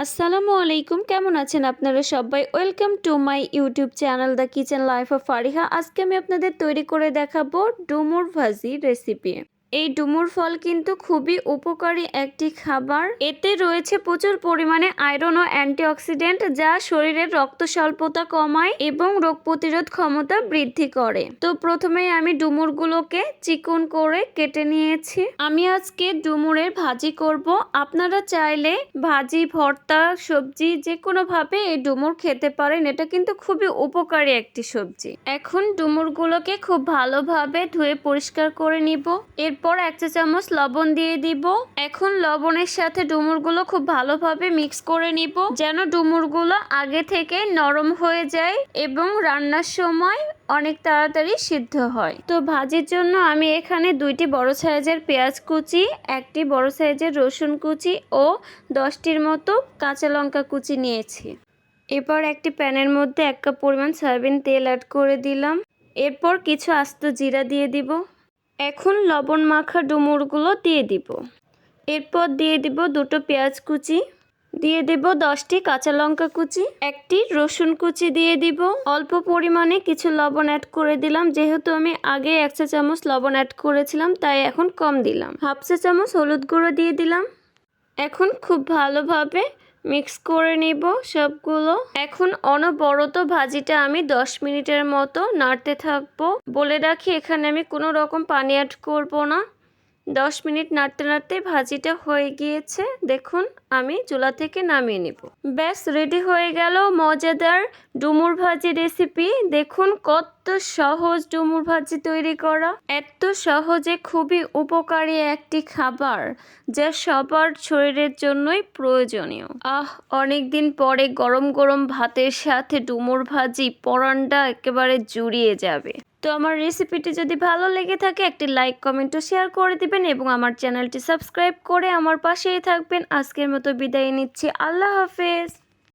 আসসালামু আলাইকুম, কেমন আছেন আপনারা সবাই? Welcome to my YouTube channel the kitchen life of Fariha. আজকে আমি আপনাদের তৈরি করে দেখাবো ডুমুর ভাজি রেসিপি। এই ডুমুর ফল কিন্তু খুবই উপকারী একটি খাবার। এতে রয়েছে প্রচুর পরিমাণে আয়রন ও অ্যান্টিঅক্সিডেন্ট, যা শরীরের রক্ত স্বল্পতা কমায় এবং রোগ প্রতিরোধ ক্ষমতা বৃদ্ধি করে। তো প্রথমেই আমি ডুমুরগুলোকে চিকন করে কেটে নিয়েছি। আমি আজকে ডুমুরের ভাজি করব। আপনারা চাইলে ভাজি, ভর্তা, সবজি যে কোনোভাবে এই ডুমুর খেতে পারেন। এটা কিন্তু খুবই উপকারী একটি সবজি। এখন ডুমুরগুলোকে খুব ভালোভাবে ধুয়ে পরিষ্কার করে নিব। এরপর 1 চা চামচ লবণ দিয়ে দিব। এখন লবণের সাথে ডুমুরগুলো খুব ভালোভাবে মিক্স করে নিব, যেন ডুমুরগুলো আগে থেকে নরম হয়ে যায় এবং রান্নার সময় অনেক তাড়াতাড়ি সিদ্ধ হয়। তো ভাজির জন্য আমি এখানে 2টি বড় সাইজের পেঁয়াজ কুচি, 1টি বড় সাইজের রসুন কুচি ও 10টির মতো কাঁচা লঙ্কা কুচি নিয়েছি। এরপর একটি প্যানের মধ্যে 1 কাপ পরিমাণ সয়াবিন তেল অ্যাড করে দিলাম। এরপর কিছু আস্ত জিরা দিয়ে দিব। এখন লবণ মাখা ডুমুরগুলো দিয়ে দিব। এরপর দিয়ে দিব 2টো পেঁয়াজ কুচি, দিয়ে দেব 10টি কাঁচা লঙ্কা কুচি, 1টি রসুন কুচি দিয়ে দিব। অল্প পরিমাণে কিছু লবণ অ্যাড করে দিলাম, যেহেতু আমি আগে 1 চা চামচ লবণ অ্যাড করেছিলাম, তাই এখন কম দিলাম। 1/2 চা চামচ হলুদ গুঁড়ো দিয়ে দিলাম। এখন খুব ভালোভাবে মিক্স করে নিব সবগুলো। এখন অনবরত ভাজিটা আমি 10 মিনিটের মতো নাড়তে থাকবো। বলে রাখি, এখানে আমি কোনো রকম পানি অ্যাড করব না। 10 মিনিট নাড়তে নাড়তে ভাজিটা হয়ে গিয়েছে। দেখুন, আমি চুলা থেকে নামিয়ে নেব। ব্যাস রেডি হয়ে গেল মজাদার ডুমুর ভাজি রেসিপি। দেখুন কত সহজ ডুমুর ভাজি তৈরি করা। এত সহজে খুবই উপকারী একটি খাবার, যা সবার শরীরের জন্যই প্রয়োজনীয়। অনেক দিন পরে গরম গরম ভাতের সাথে ডুমুর ভাজি পরানটা একেবারে জুড়িয়ে যাবে। তো আমার রেসিপিটি যদি ভালো লেগে থাকে, একটি লাইক, কমেন্ট ও শেয়ার করে দিবেন এবং আমার চ্যানেলটি সাবস্ক্রাইব করে আমার পাশেই থাকবেন। আজকের মতো বিদায় নিচ্ছি। আল্লাহ হাফেজ।